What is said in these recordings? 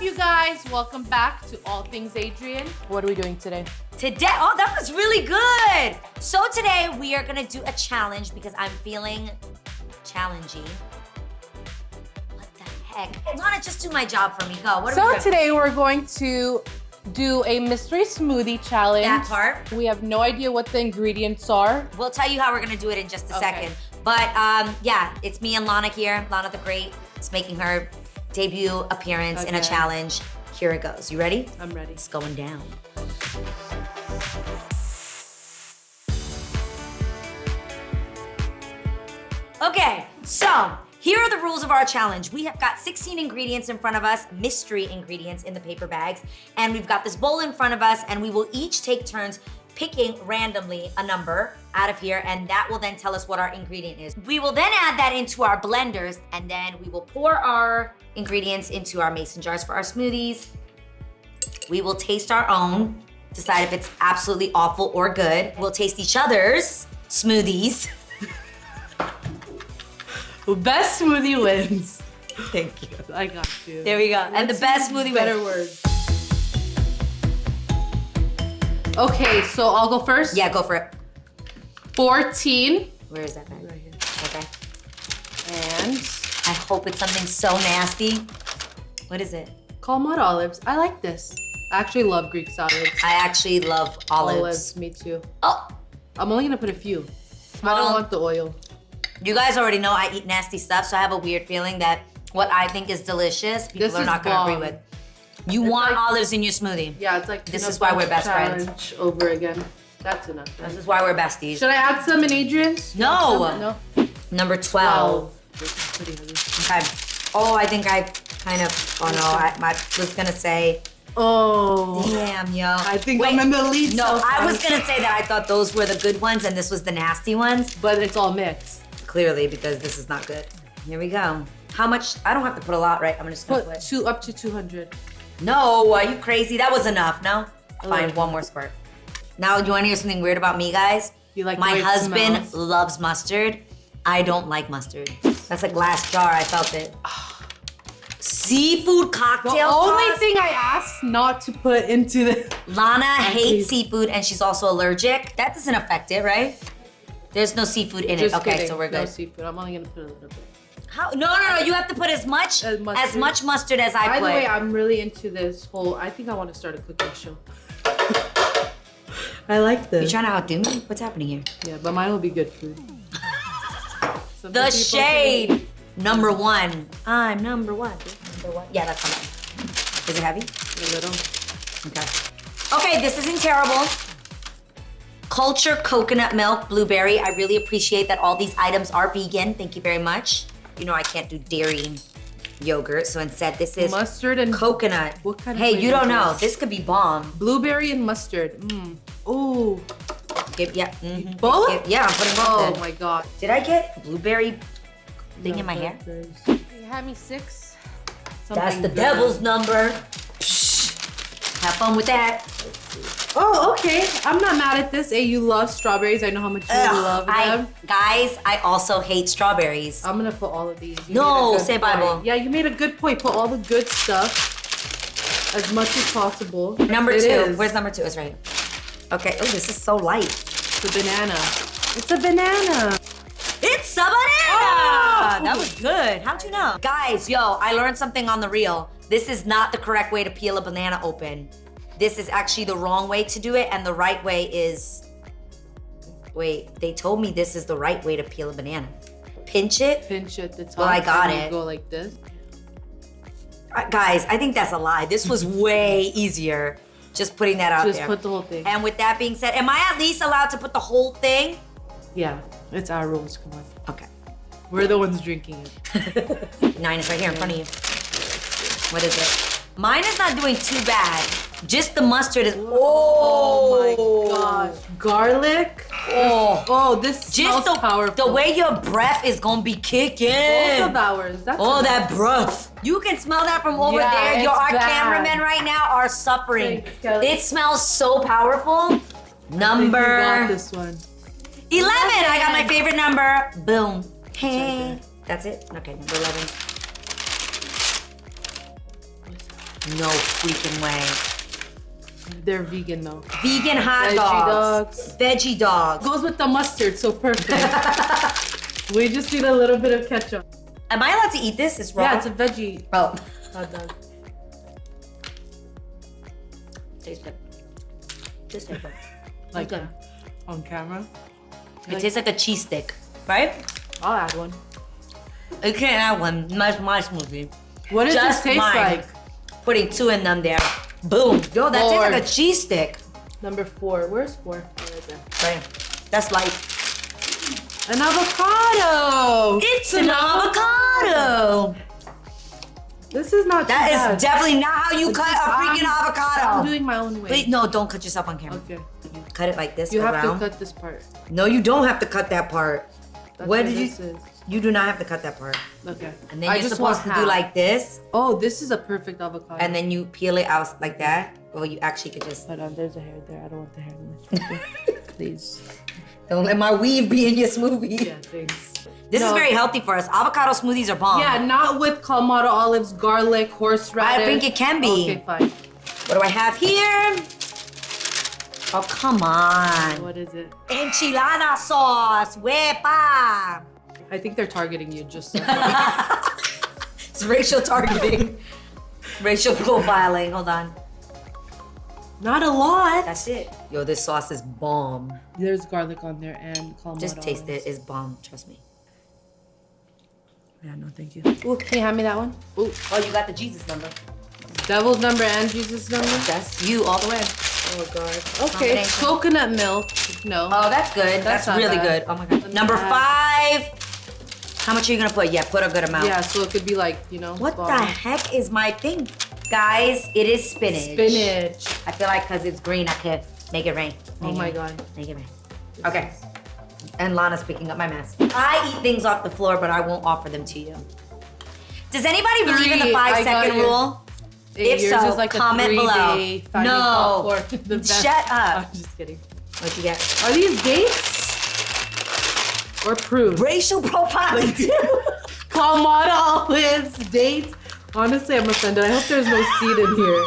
you guys? Welcome back to All Things Adrienne. What are we doing today? Today, oh, that was really good. So today we are gonna do a challenge because I'm feeling challenging. What the heck? Lana, just do my job for me. Go. What are we So doing? today we're going to do a mystery smoothie challenge. That part. We have no idea what the ingredients are. We'll tell you how we're gonna do it in just a second. But yeah, it's me and Lana here. Lana the Great is making her debut appearance in a challenge. Here it goes. You ready? I'm ready. It's going down. Okay, so here are the rules of our challenge. We have got 16 ingredients in front of us, mystery ingredients in the paper bags, and we've got this bowl in front of us, and we will each take turns picking randomly a number out of here, and that will then tell us what our ingredient is. We will then add that into our blenders, and then we will pour our ingredients into our mason jars for our smoothies. We will taste our own, decide if it's absolutely awful or good. We'll taste each other's smoothies. Best smoothie wins. Thank you. I got you. There we go. And the best smoothie better wins. words. Okay, so I'll go first. Yeah, go for it. 14. Where is that bag? Right here. Okay. And I hope it's something so nasty. What is it? Calmot olives. I like this. I actually love Greek salads. I actually love olives. Me too. Oh, I'm only gonna put a few. I don't want the oil. You guys already know I eat nasty stuff, so I have a weird feeling that what I think is delicious, people are not gonna agree with. You want olives in your smoothie. Yeah, it's like This is why we're best friends. challenge over again. That's enough. Right? This is why we're besties. Should I add some in Adrienne's? No. No. Number 12. This is pretty heavy. Okay. Oh, I think I kind of, oh no, I was gonna say, Oh. damn, yo. I think I'm in the lead. No, so I far. was gonna say that I thought those were the good ones and this was the nasty ones. But it's all mixed. Clearly, because this is not good. Here we go. How much? I don't have to put a lot, right? I'm just gonna Put put. up to 200. No, are you crazy? That was enough, no? Fine, Okay. one more squirt. Now, do you wanna hear something weird about me, guys? You like the My way it husband smells? loves mustard. I don't like mustard. That's a glass jar, I felt it. Seafood cocktail The only sauce? thing I asked not to put into the... Lana hates seafood and she's also allergic. That doesn't affect it, right? There's no seafood in it. Just Okay, kidding. so we're No good. seafood. I'm only gonna put a little bit. How? No, you have to put as much mustard as I By put. the way, I'm really into this whole... I think I want to start a cooking show. I like You this. trying to outdo me? What's happening here? Yeah, but mine will be good food. The shade. Number 1. I'm number 1. Number 1. Yeah, that's fine. Is it heavy? A little. Okay. Okay, this isn't terrible. Culture coconut milk, blueberry. I really appreciate that all these items are vegan. Thank you very much. You know I can't do dairy yogurt, so instead this is Mustard and coconut. What kind of Hey, you flavor don't is know. this? This could be bomb. blueberry and mustard. Ooh. Yeah. mhm. Both? Yeah, I'm putting both Oh in. my god. Did I get blueberry thing in my hair? You had me 6. That's the Something good. devil's number. Psh, have fun with that. Oh, okay. I'm not mad at this. Hey, you love strawberries. I know how much you love them. Guys, I also hate strawberries. I'm gonna put all of these. You No, made a good say point. Bible. Yeah, you made a good point. Put all the good stuff as much as possible. Number It 2. is. Where's number 2? It's right here. Okay. Oh, this is so light. the banana? It's a banana. It's a banana! Oh! That was good. How'd you know? Guys, yo, I learned something on the reel. This is not the correct way to peel a banana open. This is actually the wrong way to do it, and the right way is... Wait, they told me this is the right way to peel a banana. Pinch it. Pinch at the top. Well, I got and you it. Go like this. Guys, I think that's a lie. This was way easier. Just putting that out Just there. put the whole thing. And with that being said, am I at least allowed to put the whole thing? Yeah, it's our rules. Come on. Okay. We're the ones drinking it. 9 is right here in front of you. What is it? Mine is not doing too bad. Just the mustard is. Oh my gosh. Garlic. Oh. Oh, this smells Just powerful. the way your breath is gonna be kicking. Both of ours. That's Oh, enough. that breath. You can smell that from over Yeah, there. it's Our bad. cameramen right now are suffering. Thanks, Kelly. It smells so powerful. You Number got this one. 11. I got my favorite number. Boom. Hey. That's it? Okay, number 11. No freaking way. They're vegan though. Vegan hot Veggie dogs. Veggie dogs. Goes with the mustard, so perfect. We just need a little bit of ketchup. Am I allowed to eat this? It's raw. Yeah, it's a veggie Oh. hot dog. Taste it. Just taste it. Like good. On camera. It tastes like a cheese stick, right? I'll add one. You can't add one. My smoothie. What does Just this taste mine. like? Putting 2 in them there. Boom. Yo, that tastes like a cheese stick. Number 4. Where's 4? Oh, right there. Right. That's light. An avocado! It's an avocado. This is not That too bad. is definitely not how you cut a freaking I'm avocado. doing my own way. Wait, no, don't cut yourself on camera. Okay. You cut it like this You have around. to cut this part. No, you don't have to cut that part. That's What what did you? this is. You do not have to cut that part. Okay. And then I you're just supposed want to do half. like this, Oh, this is a perfect avocado. and then you peel it out like that. Or you actually could just. Hold on, there's a hair there. I don't want the hair in this. Please. Don't let my weave be in your smoothie. Yeah, thanks. This is No. very healthy for us. Avocado smoothies are bomb. Yeah, not with Clamato olives, garlic, horseradish. I think it can be. Okay, fine. What do I have here? Oh, come on. What is it? Enchilada sauce. Wepa. I think they're targeting you just so. It's racial targeting. Racial profiling. Hold on. Not a lot. That's it. Yo, this sauce is bomb. There's garlic on there and Clamato Just taste olives. it. It's bomb. Trust me. Yeah, no, thank you. Ooh, can you hand me that one? Ooh, Oh, you got the Jesus number. devil's number and Jesus number. That's you all the way. Oh god. Okay, Combination. coconut milk. No. Oh, that's good. That's not really bad. good. Oh my god. Let me Number add- 5. How much are you gonna put? Yeah, put a good amount. Yeah, so it could be like, you know. What the bottom. heck is my thing? Guys, it is spinach. Spinach. I feel like because it's green, I could make it rain. Oh Make it my rain. god. Make it rain. Okay. And Lana's picking up my mess. I eat things off the floor, but I won't offer them to you. Does anybody believe in the 3, 5-second yours. rule? Hey, If yours so, is like comment a 3-day below. finding No. popcorn. The best. Shut up. I'm just kidding. What'd you get? Are these dates? Or prunes? Racial profiling too. Clamato olives, dates. Honestly, I'm offended. I hope there's no seed in here.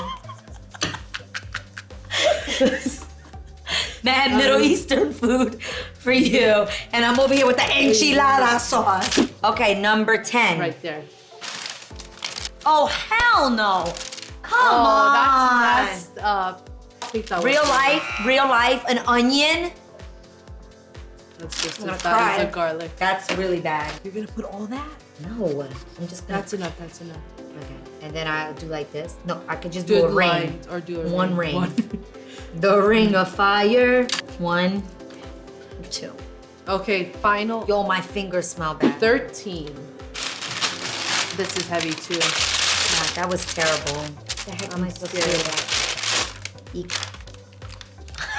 Mad Middle Eastern food for you. And I'm over here with the enchilada sauce. Okay, number 10. Right there. Oh, hell no. Come on. That's messed up. Take that Real one. life, an onion. That's just I'm gonna as bad as cry. the garlic. That's really bad. You're gonna put all that? No, I'm just gonna. That's enough. That's enough. Okay, and then I'll do like this. No, I could just Do do a it ring. lines or do a One ring. One. The ring of fire. 1, 2. Okay, final. Yo, my fingers smell bad. 13. This is heavy too. God, that was terrible. What the heck am I supposed to do with that?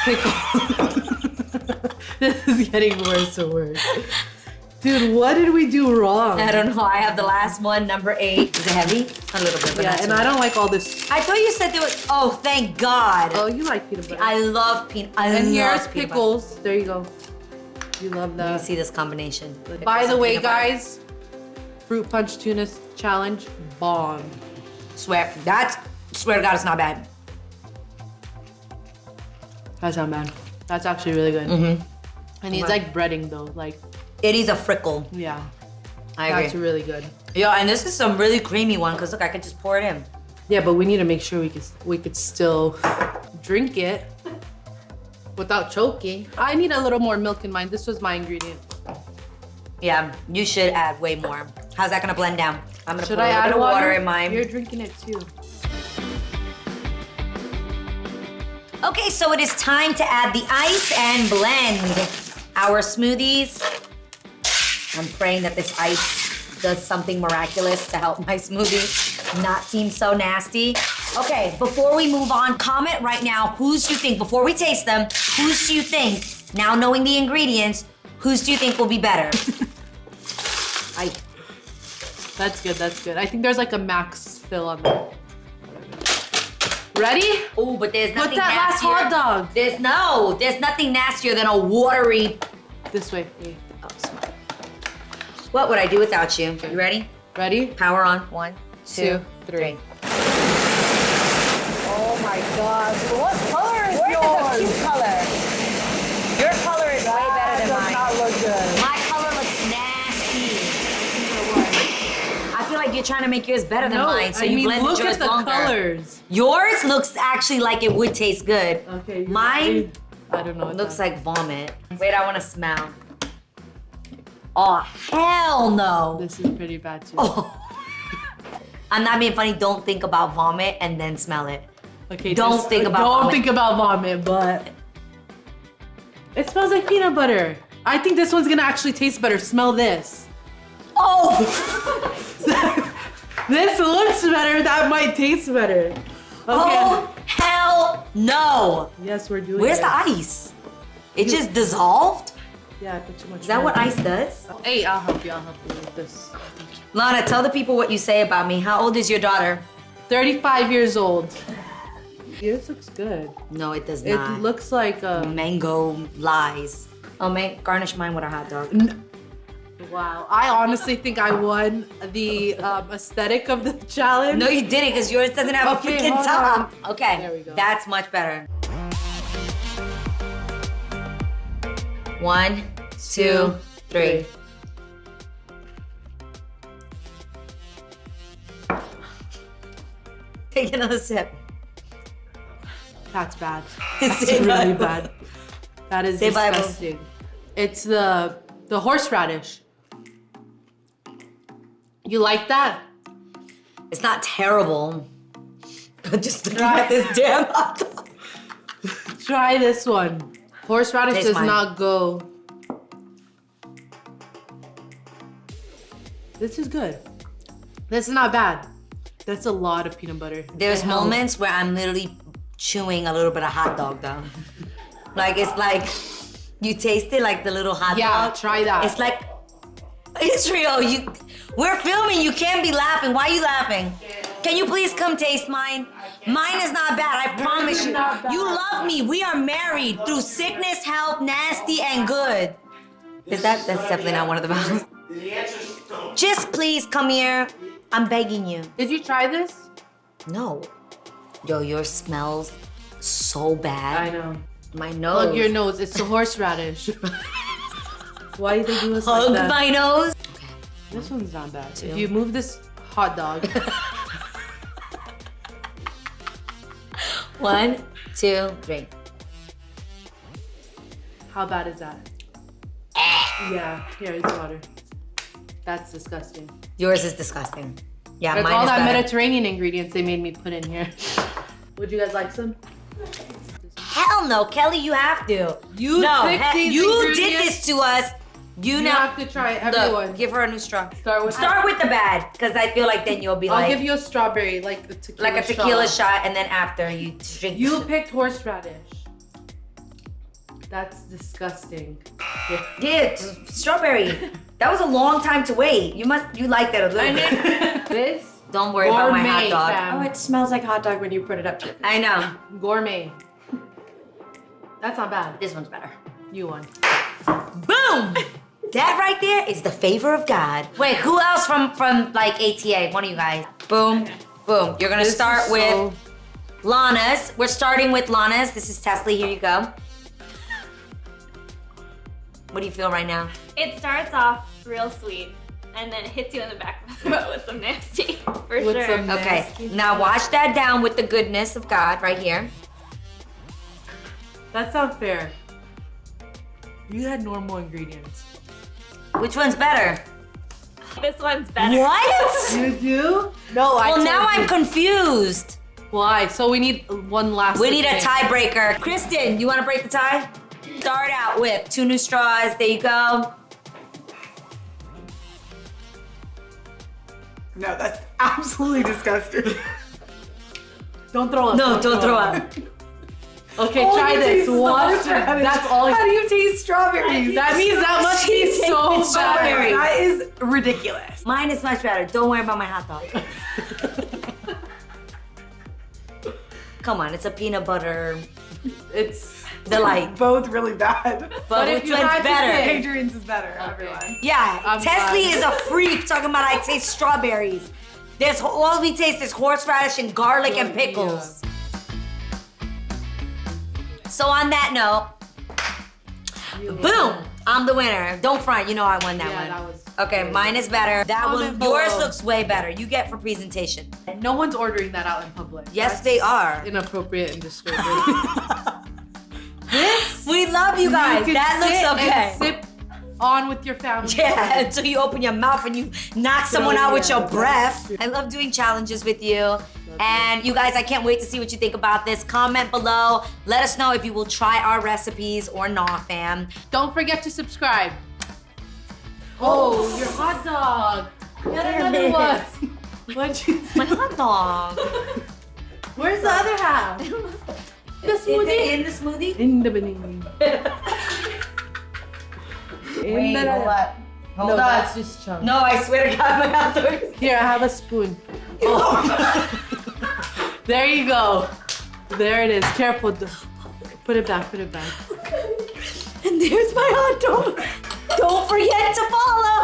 Pickle. This is getting worse and worse. Dude, what did we do wrong? I don't know. I have the last one, number 8. Is it heavy? A little bit, but Yeah, not and too I much. don't like all this. I thought you said there was. Oh, thank God. Oh, you like peanut butter. I love peanut. I And love here's peanut pickles. There you go. You love You that. see this combination. By Pickles the and way, peanut butter. guys, fruit punch tuna challenge bomb. Swear to God, it's not bad. That's not bad. That's actually really good. Mm-hmm. And he's like breading though, like It is a frickle. yeah. I That's agree. really good. Yeah, and this is some really creamy one because look, I could just pour it in. Yeah, but we need to make sure we could still drink it without choking. I need a little more milk in mine. This was my ingredient. Yeah, you should add way more. How's that gonna blend down? I'm gonna Should put a I little add bit of water in mine. You're drinking it too. Okay, so it is time to add the ice and blend our smoothies. I'm praying that this ice does something miraculous to help my smoothie not seem so nasty. Okay, before we move on, comment right now whose do you think, before we taste them, whose do you think, now knowing the ingredients, whose do you think will be better? That's good, that's good. I think there's like a max fill on that. Ready? Oh, but there's nothing Put that last nastier. hot dog. There's nothing nastier than a watery. This way. Oh, smart. What would I do without you? You ready? Ready? Power on. 1, 2, 2, 3. my gosh. What color is Yours yours? is a cute color. Your color is way better than That mine. does not look good. My color looks nasty. I feel like you're trying to make yours better than mine, so you blended look yours at the longer. colors. Yours looks actually like it would taste good. Okay. Mine I don't know. What looks that- like vomit. Wait, I want to smell. Oh, hell no. This is pretty bad too. Oh. I'm not being funny. Don't think about vomit and then smell it. Okay. Don't think about Don't vomit. think about vomit, but it smells like peanut butter. I think this one's gonna actually taste better. Smell this. Oh! This looks better. That might taste better. Okay. Oh, hell no. Yes, we're doing Where's it. the ice? It just dissolved? Yeah, I put too much. Is that what ice does? Hey, I'll help you. I'll help you with this. Lana, tell the people what you say about me. How old is your daughter? 35 years old. Yours looks good. No, it does It not. looks like Mango lies. Oh, man, garnish mine with a hot dog. Wow. I honestly think I won the aesthetic of the challenge. No, you didn't, because yours doesn't have Okay, a freaking hold top. Okay, There we go. that's much better. 1, 2, 3. Take another sip. That's bad. Say That's really bye. bad. That is Say bye, boo. disgusting. It's the horseradish. You like that? It's not terrible. Just looking at this damn hot dog. Try this one. Horseradish Taste does mine. not go. This is good. This is not bad. That's a lot of peanut butter. There's It helps. moments where I'm literally chewing a little bit of hot dog though. Like it's like you taste it like the little hot Yeah, dog. try that. It's like Israel, we're filming, you can't be laughing. Why are you laughing? Can you please come taste mine? Mine is not bad, I promise you. not bad. You love me. We are married through sickness, health, nasty, and good. That's definitely not one of the vows. Just please come here. I'm begging you. Did you try this? No. Yo, yours smells so bad. I know. My nose. Plug your nose. It's the horseradish. Why do they do us Hug like that? my nose. This one's not bad. Two. If you move this hot dog, 1, 2, 3. how bad is that? Yeah, here, it's water. That's disgusting. Yours is disgusting. Yeah, That's mine all is that better. Mediterranean ingredients they made me put in here. Would you guys like some? Hell no, Kelly, you have to. You picked these you did ingredients. this to us. You You now have to try it, everyone. Look, give her a new straw. Start with the bad, because I feel like then you'll be I'll like give you a strawberry, like the tequila like a tequila shot, and then after you drink. You picked horseradish. That's disgusting. Yeah, strawberry. That was a long time to wait. You like that a little bit. This Don't worry about my hot gourmet, dog. fam. Oh, it smells like hot dog when you put it up to your face. I know. Gourmet. That's not bad. This one's better. You won. Boom! That right there is the favor of God. Wait, who else from like ATA? One of you guys. Boom, boom. You're gonna This start is with so- Lana's. We're starting with Lana's. This is Tesla. Here you go. What do you feel right now? It starts off real sweet and then it hits you in the back of the throat with some nasty, for With sure. some- Okay, Nasty. now wash that down with the goodness of God right here. That's not fair. You had normal ingredients. Which one's better? This one's better. What? You do? No, I Well, told now you. I'm confused. Why? So we need one last. We need a thing. tiebreaker. Kristen, you want to break the tie? Start out with 2 new straws. There you go. No, that's absolutely disgusting. Don't throw up. No, don't throw up. Okay, All try you this. taste is the One. horseradish. That's all. How do you taste strawberries? That means that must be She so tasted strawberry. bad. That is ridiculous. Mine is much better. Don't worry about my hot dog. Come on, it's a peanut butter It's. delight. Both really bad. But if which you one's had to better? pick- Adrienne's is better, everyone. Yeah, I'm Tesla glad. is a freak talking about I taste strawberries. There's all we taste is horseradish and garlic and pickles. So on that note, boom, I'm the winner. Don't front, you know I won that Yeah, one. that was Okay, very mine good. is better. That Comment one, below. yours looks way better. You get for presentation. No one's ordering that out in public. Yes, That's they are. Inappropriate and disturbing. We love you guys. You can That sit looks okay. and sip on with your family. Yeah, until you open your mouth and you knock someone out with yeah, your breath. I love doing challenges with you. And you guys, I can't wait to see what you think about this. Comment below. Let us know if you will try our recipes or not, fam. Don't forget to subscribe. Oh, your hot dog. Get Damn another it. one. What'd you My hot dog. Where's the other half? The Is smoothie? it in the smoothie? In the beginning. Hold No, on. that's just chunk. No, I swear to God, my hot dog is... Here, I have a spoon. There you go. There it is. Careful. Put it back. Put it back. And there's my hot dog. Don't forget to follow.